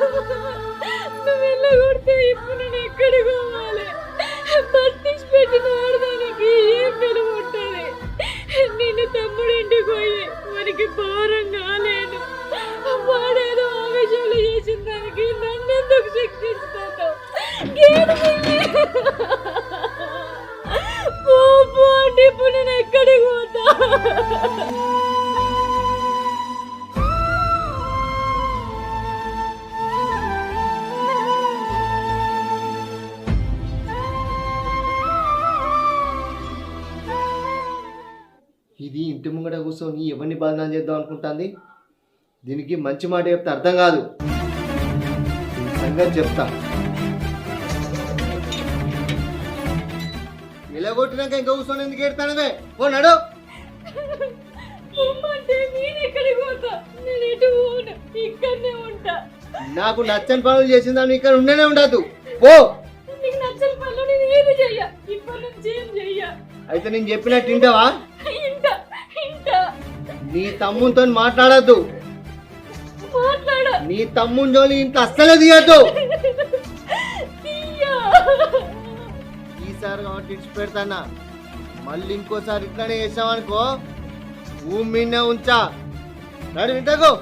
నువ్వు వెళ్ళగొడితే ఇప్పుడు నేను ఎక్కడికి పోవాలి? బట్టించి పెట్టిన వాడదానికి ఏం విలువ ఉంటుంది? నిన్ను తమ్ముడు ఇంటికి పోయి మనకి భారం కాలేను. వాడేదో ఆవేశాలు చేసిన దానికి నన్నెందుకు శిక్షిస్తాను? పో అంటే ఇప్పుడు నేను ఎక్కడికి పోతా? ఇది ఇంటి ముంగట కూర్చొని ఎవరిని బదనాం చేద్దాం అనుకుంటుంది. దీనికి మంచి మాట చెప్తే అర్థం కాదు. సంగతి చెప్తా. ఇలా కొట్టినాక ఇంకా కూర్చొని ఎందుకు ఎడతానవే? ఓ నడు. నాకు నచ్చని పనులు చేసిందాన్ని ఇక్కడ ఉండనే ఉండదు. ఓ అయితే నేను చెప్పినట్టు వింటావా? నీ తమ్ముతో మాట్లాడద్దు. నీ తమ్ముని జోలి ఇంత అస్సలే తీయద్దు. ఈసారి కాబట్టి ఇచ్చి పెడతానా. మళ్ళీ ఇంకోసారి ఇట్లానే చేసామనుకో భూమి మీదనే ఉంచా. నడు ఇంటకు.